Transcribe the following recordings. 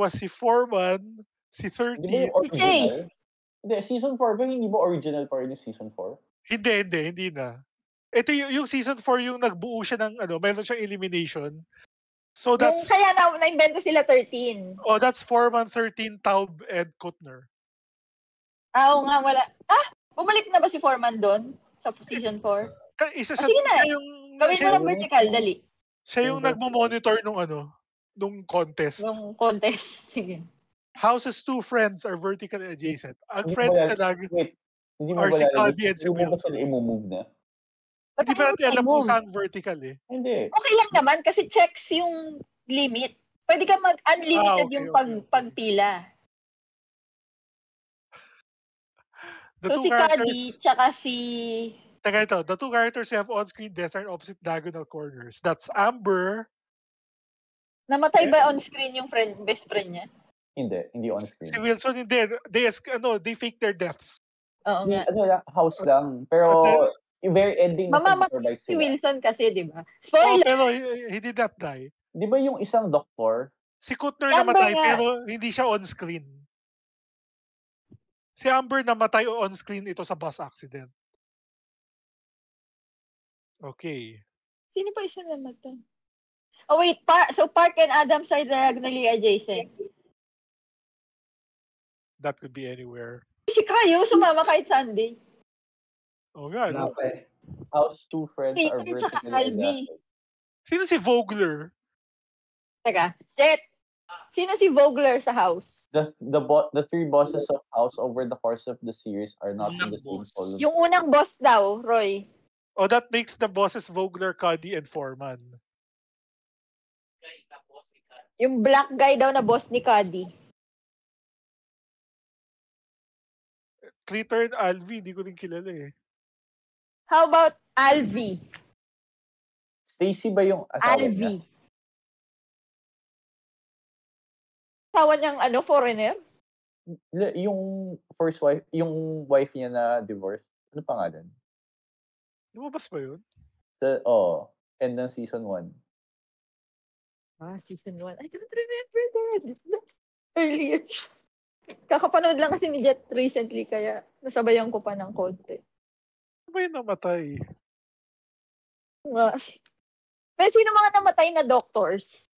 was si Foreman, si Hindi ba 13. yung Si Chase. original? Hindi, season 4 ba? Hindi ba original pa rin yung season 4? Hindi na. Ito yung season 4 yung nagbuo siya ng meron siyang elimination. So that's Kaya na-invento sila 13. that's Foreman, 13, Taub, and Kuttner. Oo nga, wala. Bumalik na ba si Foreman doon sa season 4? Isa sige na. siya yung Gawin mo ng vertical, dali. Siya yung nagmo-monitor nung contest. Nung contest. Sige. House's two friends are vertically adjacent. Ang Hindi friends ba niya lang hindi mo are ba si lalagay? Cuddy and si Hindi mo ba Wilson. sila i-move na? Hindi pa natin alam kung saan vertical eh. Hindi. Okay lang naman kasi checks yung limit. Pwede ka mag-unlimited yung pagpila. So si Cuddy tsaka si... Teka ito, the two characters we have on-screen deaths are in opposite diagonal corners. That's Amber. Namatay ba on-screen yung best friend niya? Hindi on-screen. Si Wilson hindi. They fake their deaths. Oo nga. House lang. Pero yung very ending na sa motorbike sila. Si Wilson kasi, di ba? Spoiler! Pero he did not die. Di ba yung isang doktor? Si Kuttner namatay pero hindi siya on-screen. Si Amber namatay on-screen ito sa bus accident. Okay. Sino pa isa namatay? Oh wait, so Park and Adams are diagonally adjacent. That could be anywhere. Si Cryo, sumama kahit Sunday. Oh nga, no? House two friends are vertically adjacent. Sino si Vogler? Teka, Jet. Sino si Vogler sa house? The three bosses of house over the course of the series are not in the same column. Yung unang boss daw, Roy. Oh, that makes the bosses Vogler, Cuddy, and Foreman. Yung black guy daw na boss ni Cuddy. Clitter and Alvi, hindi ko rin kilala eh. How about Alvi? Stacy ba yung asawa Alvi. niya? Asawa niyang foreigner? Yung first wife, yung wife niya na divorce. Ano pangalan? Lumabas ba yun? End ng season 1. Season 1. I don't remember that. Earlier. Kakapanood lang kasi ni Jet recently, kaya nasabayan ko pa ng konti. Ano ba yung namatay? Pero sino mga namatay na doctors?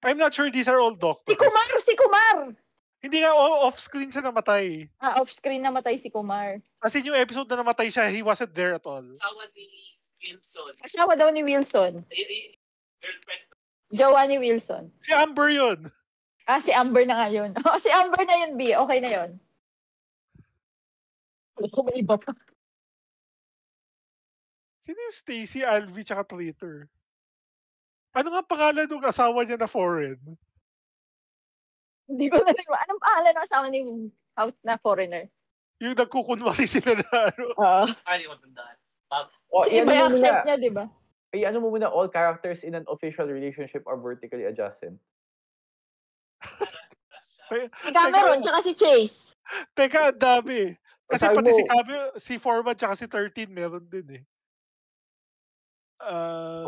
I'm not sure these are all doctors. Si Kumar! Hindi nga, off-screen siya namatay. Off-screen namatay si Kumar. As in yung episode na namatay siya, he wasn't there at all. Asawa ni Wilson. Asawa daw ni Wilson. Girlfriend. Jowa ni Wilson. Si Amber yun. Si Amber na nga yun. Si Amber na yun, B. Okay na yun. May iba pa. Sino yung Stacy, Alvi, tsaka Twitter? Ano nga pangalan ng asawa niya na foreign? Hindi ko na rin. Anong pangalan ng asawa ni house na foreigner? Yung nagkukunwari sila na Hindi ko tandaan. Iba yung accent niya, di ba? Ano mo muna, all characters in an official relationship are vertically adjacent. Si Cameron, tsaka si Chase. Teka, ang dami. Kasi pati si Foreman tsaka si 13 meron din eh.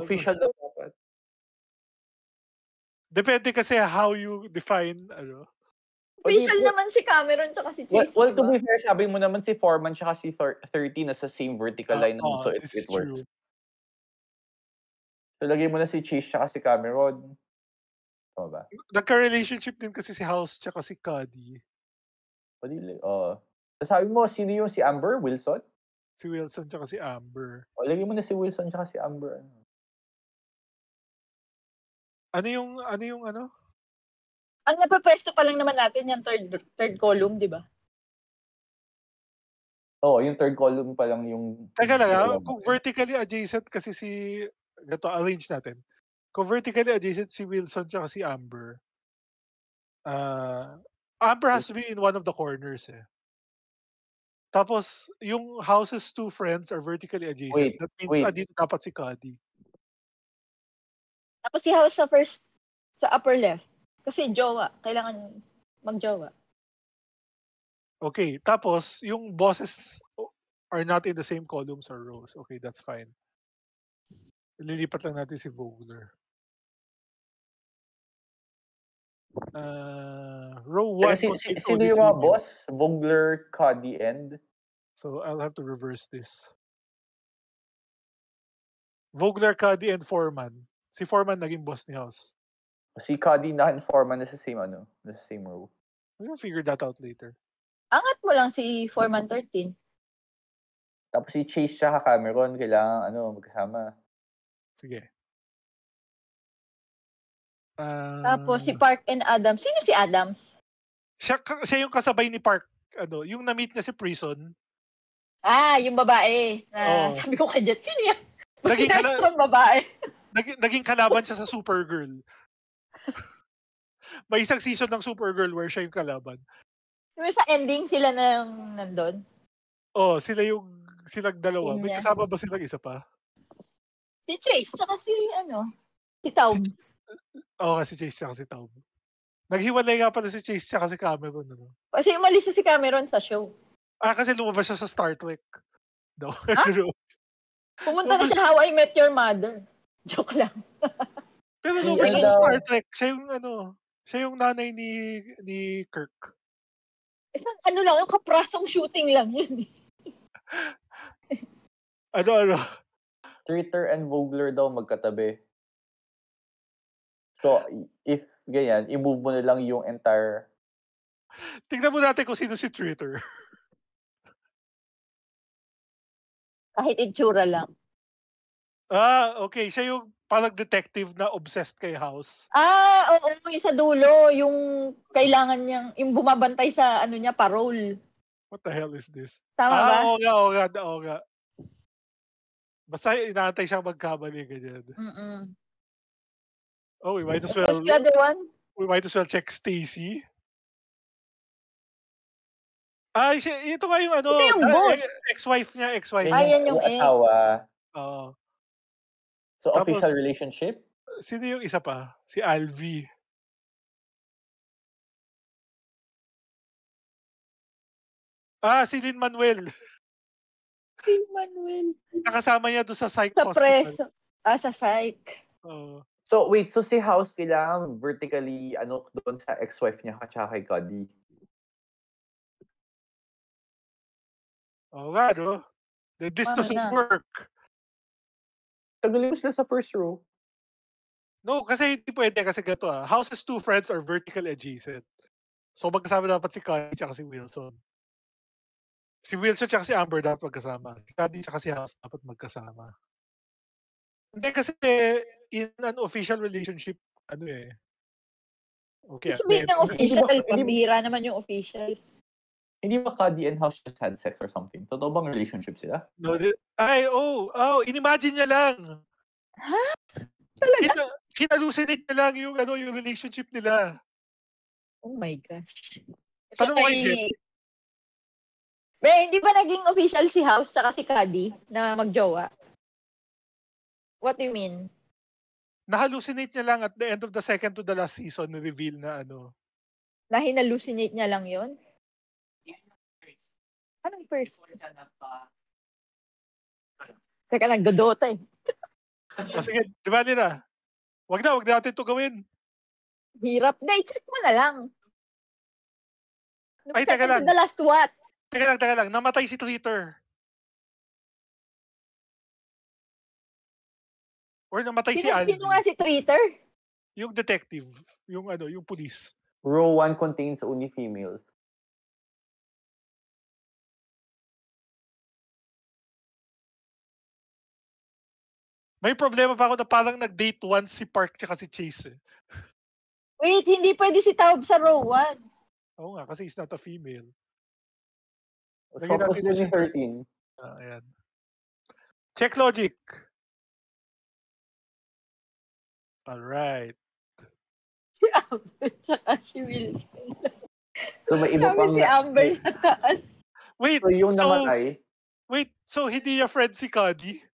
Official daw dapat. Depende kasi how you define Official naman si Cameron tsaka si Chase. Well, to be fair, sabi mo naman si Foreman tsaka si 13 na sa same vertical line naman, so it works. So, lagay mo na si Chase tsaka si Cameron. Tama ba? Nagka-relationship din kasi si House tsaka si Cuddy. Sabi mo, sino yung si Amber? Wilson? Si Wilson tsaka si Amber. Lagay mo na si Wilson tsaka si Amber. Ano yung Ang napapwesto pa lang naman natin yung third column, di ba? Yung third column pa lang yung... Teka lang, kung vertically adjacent kasi arrange natin. Kung vertically adjacent si Wilson tsaka si Amber, Amber has to be in one of the corners eh. Tapos, yung house's two friends are vertically adjacent. That means andito dapat si Cuddy. Tapos si House sa upper left. Kasi jowa. Kailangan mag-jowa. Okay. Tapos, yung bosses are not in the same columns or rows. Okay, that's fine. Lilipat lang natin si Vogler. Row 1 Teka, contains sino only yung mga females. boss? Vogler, Cuddy, and... So I'll have to reverse this. Vogler, Cuddy, and Foreman. Si Foreman naging boss ni House. Si Cuddy na-informan na sa same, na sa same row. We'll figure that out later. Angat mo lang si Foreman 13. Tapos si Chase tsaka Cameron, kailangan, magkasama. Sige. Tapos si Park and Adams. Sino si Adams? Siya yung kasabay ni Park. Yung na-meet niya si Prison. Yung babae. Na, Oo. sabi ko kay Jet, sino yan? Naging Bakit extra babae? Naging kalaban siya sa Supergirl. May isang season ng Supergirl where siya yung kalaban. Diba sa ending sila nang nandun? Silang dalawa. May Yun kasama ba silang isa pa? Si Chase, tsaka si Taub. Kasi Chase tsaka si Taub. Naghiwalay nga pala si Chase tsaka si Cameron. Kasi umalis na si Cameron sa show. Kasi lumabas siya sa Star Trek. No. Pumunta na siya How I Met Your Mother. Joke lang. Pero Si lumabas siya ano sa daw? Star Trek. Siya yung nanay ni Kirk. Isang yung kaprasong shooting lang yun. Ano? Twitter and Vogler daw magkatabi. So, if ganyan, i-move mo na lang yung entire... Tingnan mo natin kung sino si Twitter. Kahit itsura lang. Okay. Siya yung parang detective na obsessed kay House. Oo, yung sa dulo, yung kailangan niyang, yung bumabantay sa parole. What the hell is this? Tama ba? Oo nga. Basta inaantay siyang magkamali, ganyan. We might as well... Who's the other one? We might as well check Stacy. Ito nga yung Ito yung boss. ex-wife niya. Yan yung asawa. Oo. So, Tapos, official relationship? Sino yung isa pa? Si Alvi. Si Lin-Manuel. Lin-Manuel. Nakasama niya doon sa psych Sa hospital. preso. Sa psych. So, wait. So, si House kailangan vertically, doon sa ex-wife niya at saka kay Cuddy. Oo nga, no? This doesn't work. Tagalin mo sila sa first row. No, kasi hindi pwede. Kasi gato House's two friends are vertical adjacent. So, magkasama dapat si Cuddy at si Wilson. Si Wilson at si Amber dapat magkasama. Si Cuddy at si House dapat magkasama. Hindi kasi in an official relationship, Okay. Sabihin ng official, pambihira naman yung official. Hindi ba Cuddy and House just had sex or something? Totoo bang relationship sila? No, inimagine niya lang. Ha? Talaga? Kinalusinate niya lang yung relationship nila. Oh my gosh. Tanong mo kay Jet. Hindi ba naging official si House tsaka si Cuddy na magjowa? What do you mean? Na-hallucinate niya lang at the end of the second to the last season reveal na Na hinalucinate niya lang yon? Anong first? Teka, nagdodota eh. Sige, di ba nila? Wag natin ito gawin. Hirap. Check mo na lang. Ay, teka lang. The last what? Teka lang. Namatay si Twitter. Or namatay si Alvi. Sino nga si Twitter? Yung detective. Yung police. Row 1 contains only females. May problema pa ako na parang nag-date once si Park tsaka si Chase. Wait, hindi pwede si Taub sa row 1. Oo nga, kasi he's not a female. Focus din ni 13. Ayan. Check logic. Alright. Si Amber tsaka si Wilson. So may iba pang... si Amber sa taas. Wait, So yung namatay... so hindi niya friend si Cuddy?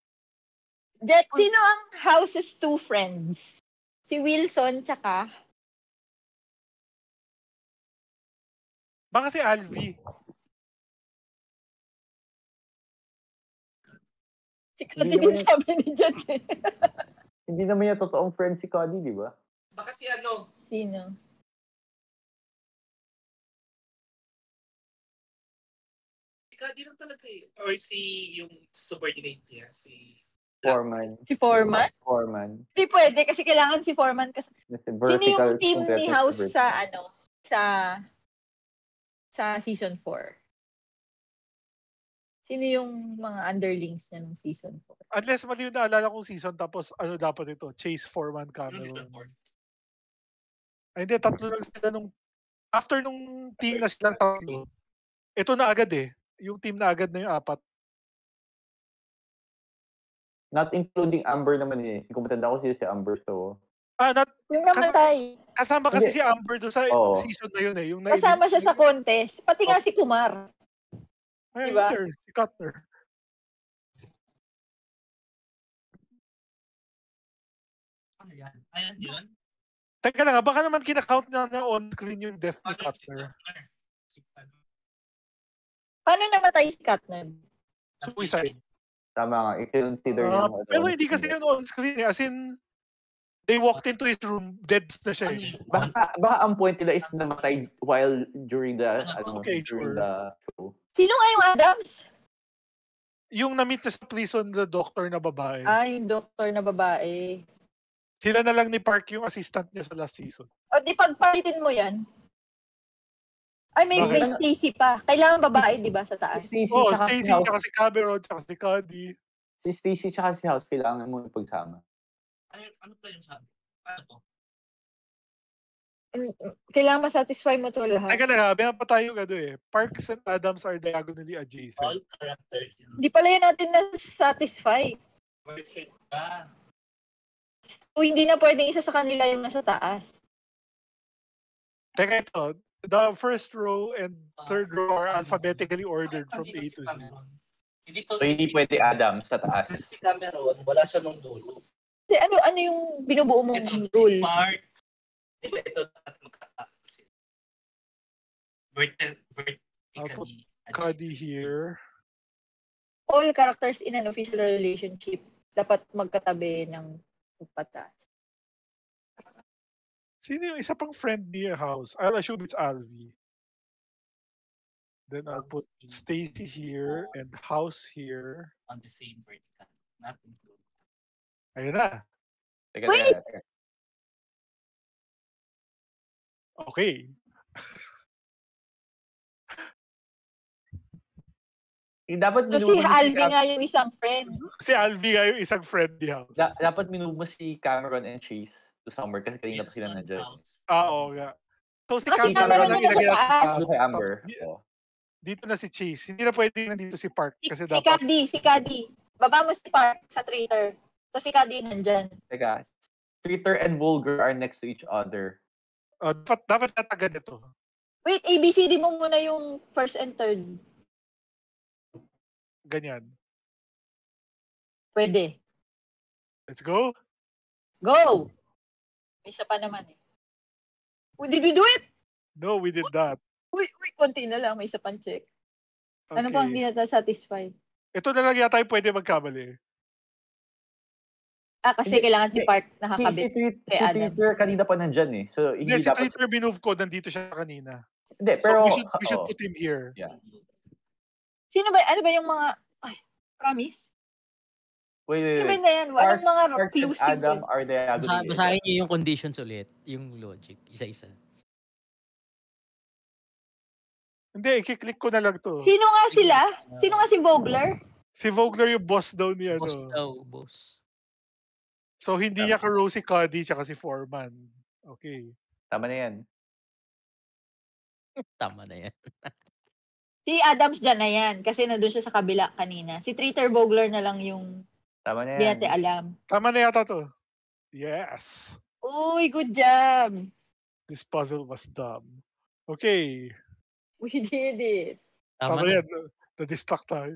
Jet, sino ang House's two friends? Si Wilson tsaka... Baka si Alvi. Si Cuddy din sabi ni Jet eh. Hindi naman niya totoong friend si Cuddy, di ba? Baka si Sino? Cuddy lang talaga eh. Or yung subordinate niya, si... Foreman. Si Foreman? Foreman. Hindi pwede kasi kailangan si Foreman kasi. Kasi Sino yung vertical, team ni kompleto House vertical. sa season 4? Sino yung mga underlings niya nung season 4? Unless mali yung naalala kong season, tapos ano dapat ito? Chase, Foreman, Ano Cameron. season 4? Ay, hindi, tatlo lang sila nung... After nung team na silang tatlo, ito na agad eh. Yung team na agad na yung 4. Not including Amber naman eh. Kung matanda ko si Amber, so... Yung namatay. Kasama kasi Hindi. si Amber doon sa Oo. season na yun eh. Yung Kasama siya sa contest. Pati nga si Kumar. Ay, diba? sir, si Cutler. Ano yan? Ayan yun? Teka lang, baka naman kinakount na on-screen yung death ni Ano Cutler. Paano namatay si Katner? Suicide. Tama nga, i-consider niya. Pero hindi kasi yun on-screen eh. As in, they walked into his room, dead na siya eh. Baka ang point nila is namatay while during the Okay, during sure. the show. Sino nga yung Adams? Yung na-meet na sa prison, the doctor na babae. Yung doktor na babae. Sila na lang ni Park yung assistant niya sa last season. O di pagpalitin mo yan. Ay, may Bakit? Stacy pa. Kailangan babae, di ba, sa taas? Si Stacey Oo, tsaka si Stacey, House. tsaka si Cameron, tsaka si Cuddy. Si Stacey tsaka si House kailangan mo ipagsama. Ano pa yung sabi? Ano to? Kailangan masatisfy mo to lahat. Teka lang, meron pa tayo eh. Parks and Adams are diagonally adjacent. All characters. Hindi pala yan natin na-satisfy. Version ka. O hindi na pwedeng isa sa kanila yung nasa taas. Teka ito, the first row and third row are alphabetically ordered from A to Z. Hindi to So hindi pwede Adam sa taas. Kasi si Cameron, wala siya nung dulo. Kasi ano yung binubuo mong Ito, rule? si Park. Di ba ito dapat magkatapos sila? Vertically. Cuddy here. All characters in an official relationship dapat magkatabi ng patas. Sino yung isa pang friend ni House? I'll assume it's Alvi. Then I'll put Stacey here and House here. On the same vertical. Not included. Ayun na. Teka, Wait! teka. Okay. Dapat So si Alvin nga yung isang friend. Si Alvi nga yung isang friend ni House. Dapat minove mo si Cameron and Chase to somewhere kasi kanina pa sila Wilson nandiyan. House. Oo nga. So si Kasi Cameron Cameron ang yung nasa ilagay natin taas. sa Ito kay Amber. Oh. Dito na si Chase. Hindi na pwede nandito si Park kasi Si dapat Cuddy. Baba mo si Park sa traitor. Tapos si Cuddy nandyan. Teka, Streeter and Vulgar are next to each other. dapat tatagan ito. Wait, ABCD mo muna yung first and third. Ganyan. Pwede. Let's go. Go! May isa pa naman eh. Did we do it? No, we did that. Uy, konti na lang. May isa pang check. Ano pa hindi na-satisfy? Ito na lang yata yung pwede magkamali. Kasi Hindi, kailangan si Park Si nakakabit. kay Adam. Streeter kanina pa nandyan eh. So, Hindi, hindi si dapat... Twitter binove ko, nandito siya kanina. Hindi, So pero... we should put him here. Yeah. Sino ba? Ano ba yung mga... Ay, promise? Wait. Sino ba na yan? Anong mga Parks and clues yung Adam are diagonally. Basahin niyo yung conditions ulit, yung logic, isa-isa. Hindi, i-click ko na lang to. Sino nga sila? Sino nga si Vogler? Si Vogler yung boss daw ni Boss ano. daw, boss. So hindi niya ka-row si Cuddy tsaka si Foreman. Okay. Tama na yan. Tama na yan. Si Adams dyan na yan. Kasi nandun siya sa kabila kanina. Si Treater Vogler na lang yung Tama na hindi yan. natin alam. Tama na yata to. Yes. Uy, good job! This puzzle was dumb. Okay. We did it. Tama Tama na. yan. Na-distract tayo.